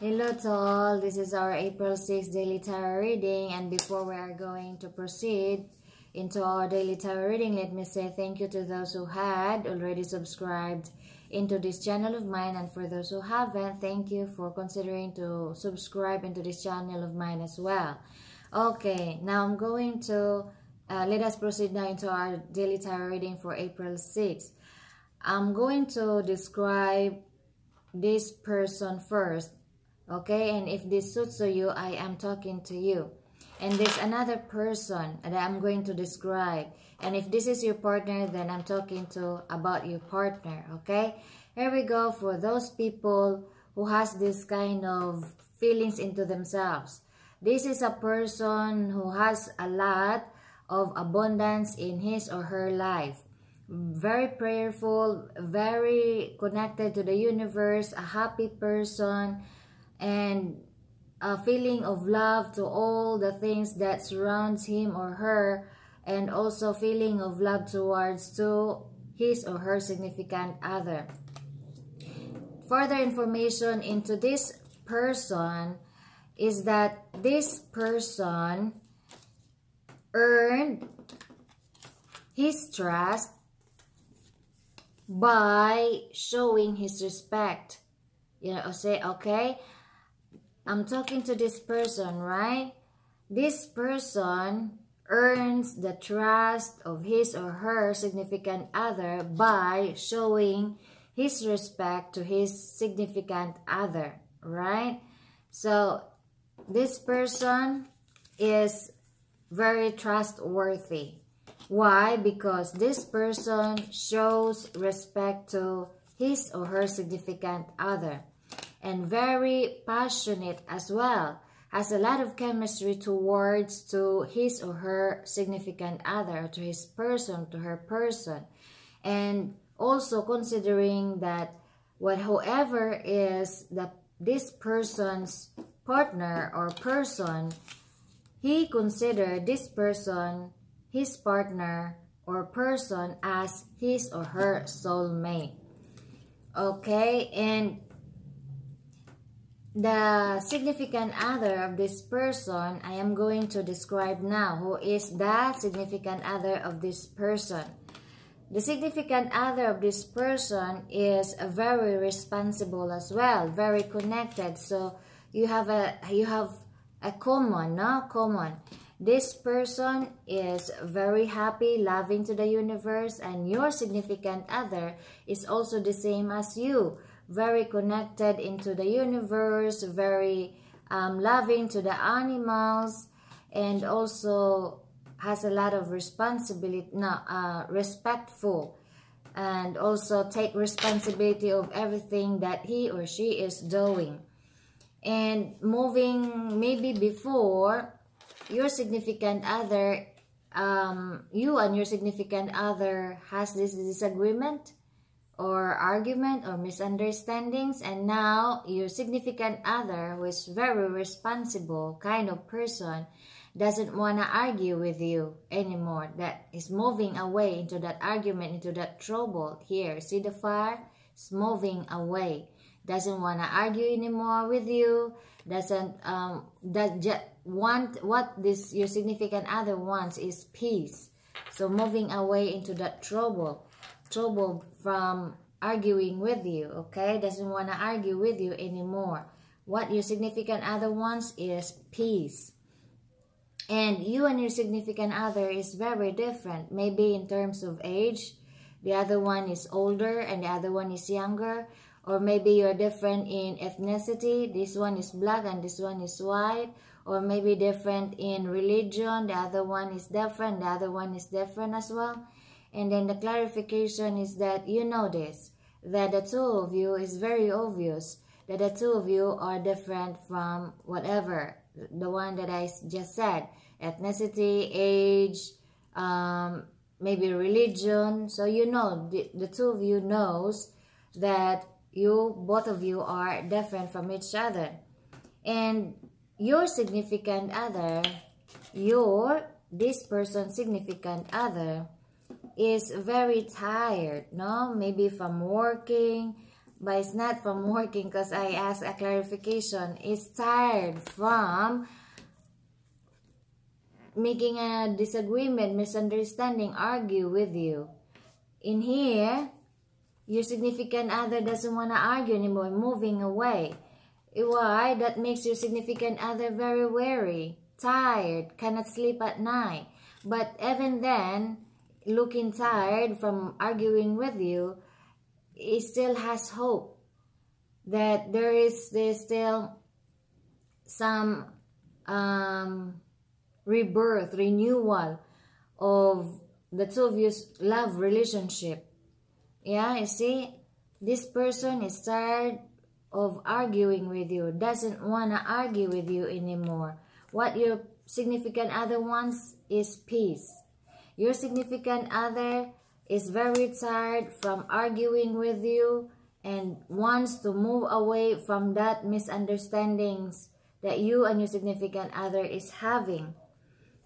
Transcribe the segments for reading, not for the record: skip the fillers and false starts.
Hello to all, this is our April 6 daily tarot reading, and before we are going to proceed into our daily tarot reading, let me say thank you to those who had already subscribed into this channel of mine, and for those who haven't, thank you for considering to subscribe into this channel of mine as well. Okay, now I'm going to let us proceed now into our daily tarot reading for April 6. I'm going to describe this person first, okay? And if this suits to you, I am talking to you. And there's another person that I'm going to describe. And if this is your partner, then I'm talking to about your partner, okay? Here we go for those people who has this kind of feelings into themselves. This is a person who has a lot of abundance in his or her life. Very prayerful, very connected to the universe, a happy person, and a feeling of love to all the things that surrounds him or her, and also feeling of love towards to his or her significant other. Further information into this person is that this person earned his trust by showing his respect. You know, say, okay, I'm talking to this person, right? This person earns the trust of his or her significant other by showing his respect to his significant other, right? So this person is very trustworthy. Why? Because this person shows respect to his or her significant other, and very passionate as well, has a lot of chemistry towards to his or her significant other, to his person, to her person. And also considering that whoever is this person's partner or person, he considered this person, his partner or person, as his or her soulmate. Okay, and the significant other of this person, I am going to describe now. Who is the significant other of this person? The significant other of this person is very responsible as well, very connected. So you have a common, no? Common. This person is very happy, loving to the universe, and your significant other is also the same as you. Very connected into the universe, very loving to the animals, and also has a lot of responsibility, respectful, and also take responsibility of everything that he or she is doing. And moving maybe before, your significant other, you and your significant other has this disagreement or argument or misunderstandings, and now your significant other, who is very responsible kind of person, doesn't want to argue with you anymore. That is moving away into that argument, into that trouble. Here, see the fire? It's moving away. Doesn't want to argue anymore with you. Doesn't just want what this your significant other wants is peace. So moving away into that trouble from arguing with you, okay? Doesn't want to argue with you anymore. What your significant other wants is peace. And you and your significant other is very different. Maybe in terms of age, the other one is older and the other one is younger. Or maybe you're different in ethnicity. This one is black and this one is white. Or maybe different in religion. The other one is different. The other one is different as well. And then the clarification is that you know this, that the two of you is very obvious, that the two of you are different from whatever, the one that I just said, ethnicity, age, maybe religion. So you know, the two of you knows that both of you are different from each other. And your significant other, this person's significant other, is very tired, no? Maybe from working, but it's not from working because I asked a clarification. Is tired from making a disagreement, misunderstanding, argue with you. In here, your significant other doesn't want to argue anymore, moving away. Why? That makes your significant other very wary, tired, cannot sleep at night. But even then, looking tired from arguing with you, it still has hope that there's still some rebirth, renewal of the two of you's love relationship. Yeah, you see, this person is tired of arguing with you, doesn't want to argue with you anymore. What your significant other wants is peace. Your significant other is very tired from arguing with you and wants to move away from that misunderstandings that you and your significant other is having.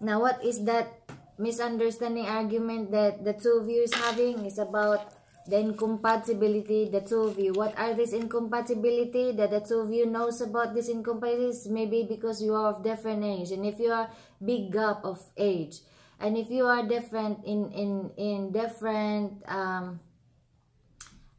Now, what is that misunderstanding argument that the two of you is having? Is about the incompatibility, the two of you. What are this incompatibility that the two of you knows about this incompatibility? Maybe because you are of different age, and if you are big gap of age, and if you are different in different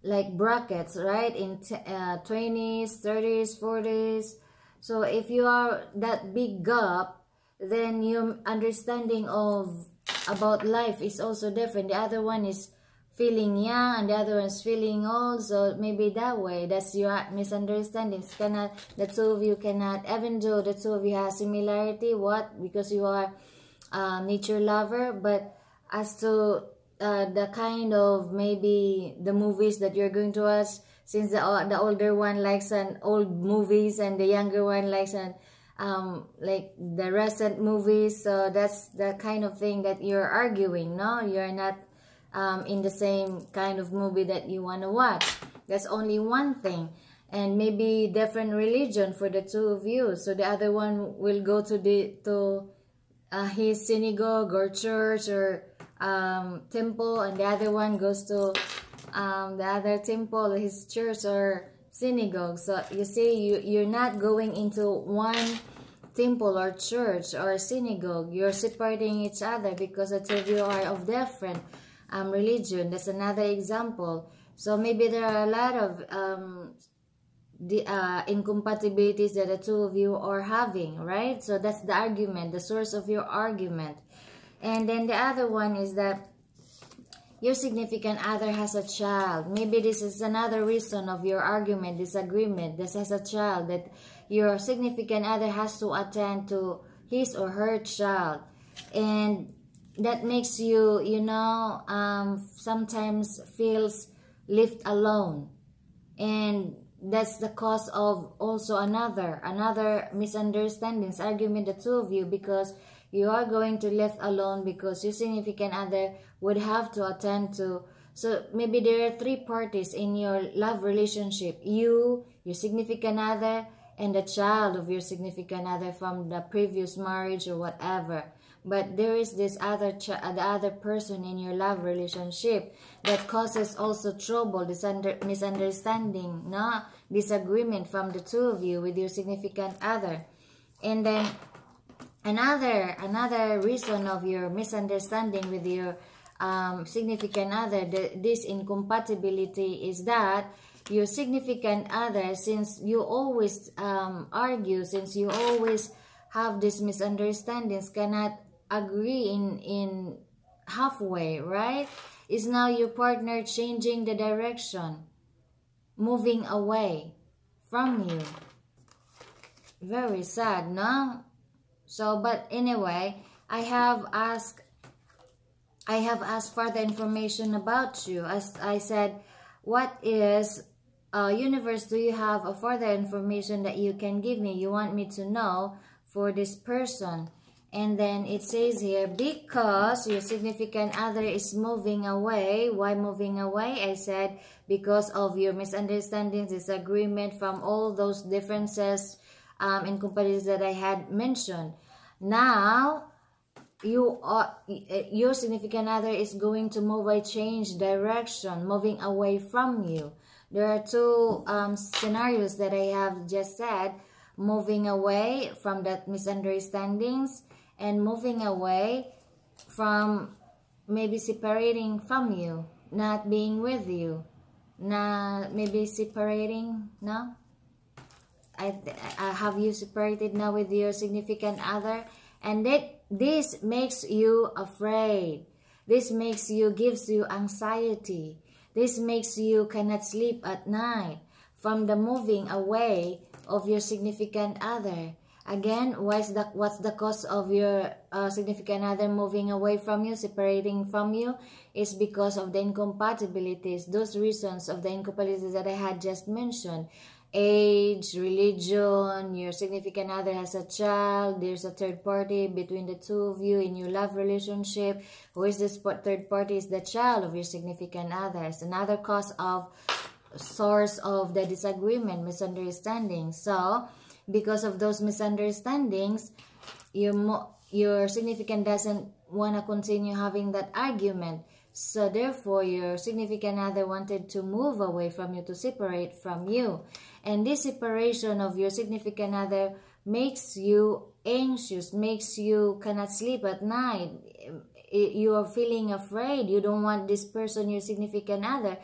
like brackets, right, in 20s, 30s, 40s. So if you are that big gap, then your understanding of about life is also different. The other one is feeling young and the other one is feeling old, so maybe that way, that's your misunderstandings. The two of you cannot, even though the two of you have similarity, what, because you are nature lover, but as to the kind of maybe the movies that you're going to watch, since the older one likes an old movies and the younger one likes an like the recent movies, so that's the kind of thing that you're arguing. No, you're not in the same kind of movie that you want to watch. That's only one thing. And maybe different religion for the two of you, so the other one will go to his synagogue or church or temple, and the other one goes to the other temple, his church or synagogue. So you see, you're not going into one temple or church or synagogue. You're separating each other because the two of you are of different religion. That's another example. So maybe there are a lot of incompatibilities that the two of you are having, right? So that's the argument, the source of your argument. And then the other one is that your significant other has a child. Maybe this is another reason of your argument, disagreement. This has a child, that your significant other has to attend to his or her child. And that makes you, you know, sometimes feels left alone. And that's the cause of also another misunderstandings, argument, the two of you, because you are going to left alone because your significant other would have to attend to. So maybe there are three parties in your love relationship: you, your significant other, and the child of your significant other from the previous marriage or whatever. But there is this the other person in your love relationship that causes also trouble, misunderstanding, no, disagreement from the two of you with your significant other. And then another reason of your misunderstanding with your significant other, this incompatibility, is that your significant other, since you always argue, since you always have these misunderstandings, cannot agree in halfway, right? Is now your partner changing the direction, moving away from you. Very sad, no? So, but anyway, I have asked further information about you. As I said, what is universe, do you have a further information that you can give me, you want me to know for this person? And then it says here, because your significant other is moving away. Why moving away? I said because of your misunderstandings, disagreement from all those differences, incompatibilities that I had mentioned. Now, your significant other is going to move away, change direction, moving away from you. There are two scenarios that I have just said: moving away from that misunderstandings and moving away from maybe separating from you, not being with you, not maybe separating now. I have you separated now with your significant other, and that this makes you afraid. This makes you, gives you anxiety. This makes you cannot sleep at night from the moving away of your significant other. Again, what's the cause of your significant other moving away from you, separating from you? Is because of the incompatibilities, those reasons of the incompatibilities that I had just mentioned. Age, religion, your significant other has a child, there's a third party between the two of you in your love relationship. Who is this third party? Is the child of your significant other. It's another cause of source of the disagreement, misunderstanding. So, because of those misunderstandings, your significant doesn't want to continue having that argument. So therefore, your significant other wanted to move away from you, to separate from you. And this separation of your significant other makes you anxious, makes you cannot sleep at night. You are feeling afraid. You don't want this person, your significant other,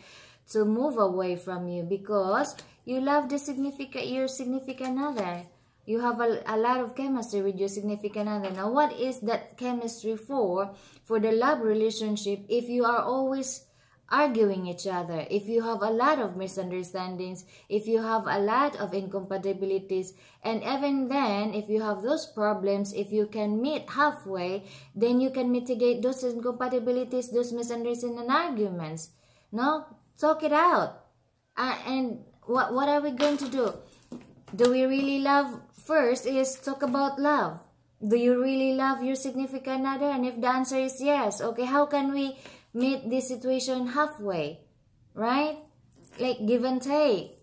to move away from you because you love your significant other. You have a lot of chemistry with your significant other. Now, what is that chemistry for? For the love relationship, if you are always arguing each other, if you have a lot of misunderstandings, if you have a lot of incompatibilities, and even then, if you have those problems, if you can meet halfway, then you can mitigate those incompatibilities, those misunderstandings and arguments. No? Talk it out. And what are we going to do? Do we really love? First is talk about love. Do you really love your significant other? And if the answer is yes, okay, how can we meet this situation halfway? Right? Like give and take.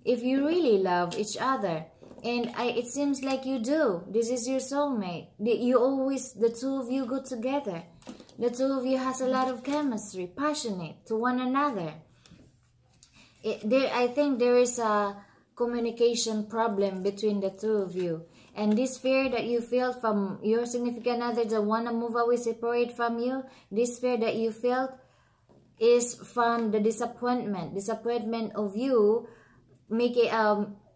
If you really love each other, and it seems like you do, this is your soulmate. You always, the two of you go together. The two of you has a lot of chemistry, passionate to one another. I think there is a communication problem between the two of you, and this fear that you feel from your significant other that want to move away, separate from you, this fear that you felt is from the disappointment of you making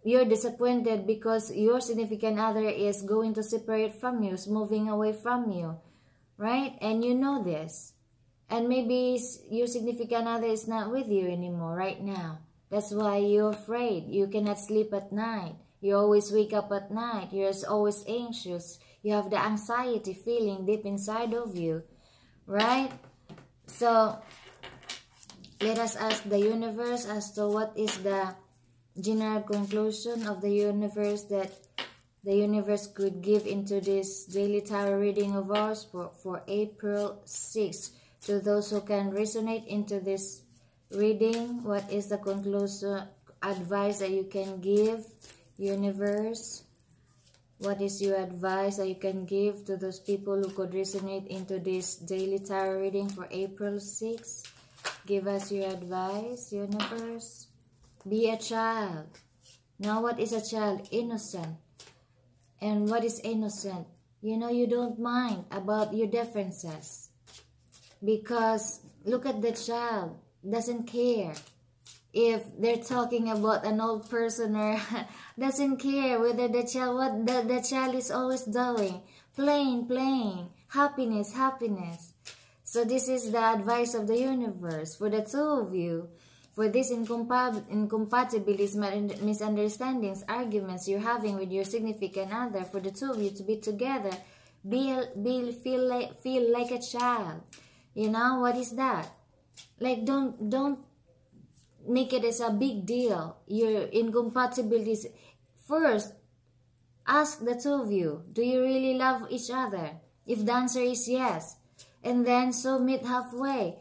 you're disappointed because your significant other is going to separate from you, is moving away from you, right? And you know this, and maybe your significant other is not with you anymore right now. That's why you're afraid. You cannot sleep at night. You always wake up at night. You're always anxious. You have the anxiety feeling deep inside of you. Right? So, let us ask the universe as to what is the general conclusion of the universe that the universe could give into this daily tarot reading of ours for April 6th. To those who can resonate into this reading, what is the conclusion advice that you can give, universe? What is your advice that you can give to those people who could resonate into this daily tarot reading for April 6th? Give us your advice, universe. Be a child. Now, what is a child? Innocent. And what is innocent? You know, you don't mind about your differences. Because look at the child. Doesn't care if they're talking about an old person or doesn't care whether the child, what the child is always doing, playing, happiness. So this is the advice of the universe for the two of you, for these incompatibilities, misunderstandings, arguments you're having with your significant other, for the two of you to be together. Feel like a child. You know what is that? Like, don't make it as a big deal. Your incompatibilities. First, ask the two of you, do you really love each other? If the answer is yes, and then so meet halfway.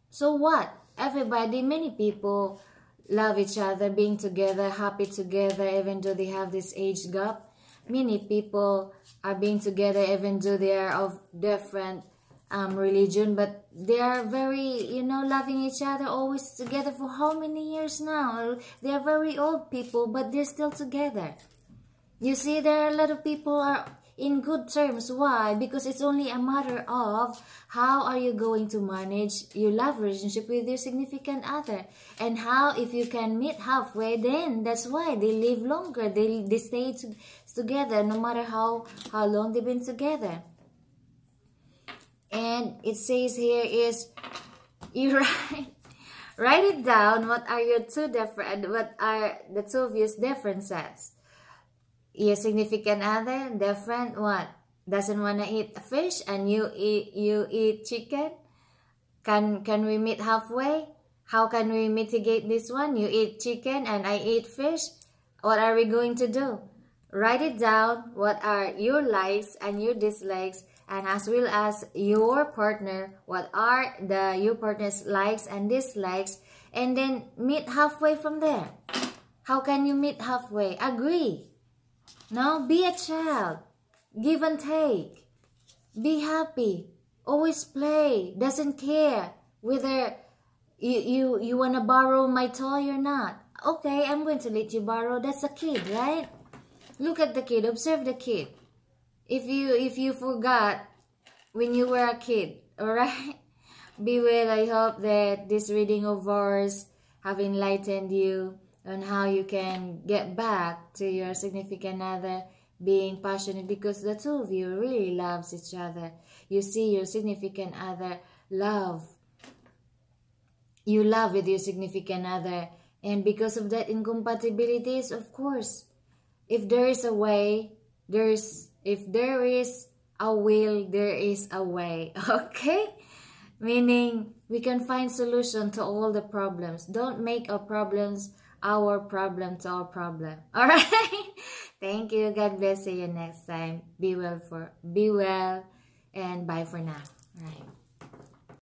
So what? Everybody, many people love each other, being together, happy together, even though they have this age gap. Many people are being together even though they are of different religion, but they are very, loving each other, always together for how many years now? They are very old people, but they're still together. You see, there are a lot of people are in good terms. Why? Because it's only a matter of how are you going to manage your love relationship with your significant other, and how, if you can meet halfway, then that's why they live longer. They stay together no matter how long they've been together. And it says here is, you write it down. What are the two of your differences? Your significant other different what? Doesn't want to eat fish and you eat chicken? Can we meet halfway? How can we mitigate this one? You eat chicken and I eat fish. What are we going to do? Write it down. What are your likes and your dislikes, and as well as your partner, what are your partner's likes and dislikes, and then meet halfway from there. How can you meet halfway? Agree. Now, be a child. Give and take. Be happy. Always play. Doesn't care whether you want to borrow my toy or not. Okay, I'm going to let you borrow. That's a kid, right? Look at the kid. Observe the kid. If you forgot when you were a kid, alright? Be well. I hope that this reading of ours have enlightened you on how you can get back to your significant other, being passionate, because the two of you really loves each other. You see your significant other you love with your significant other, and because of that incompatibilities, of course, if there is a way, if there is a will, there is a way. Okay? Meaning we can find solution to all the problems. Don't make our problems our problem to our problem. All right. Thank you. God bless you next time. Be well and bye for now. All right.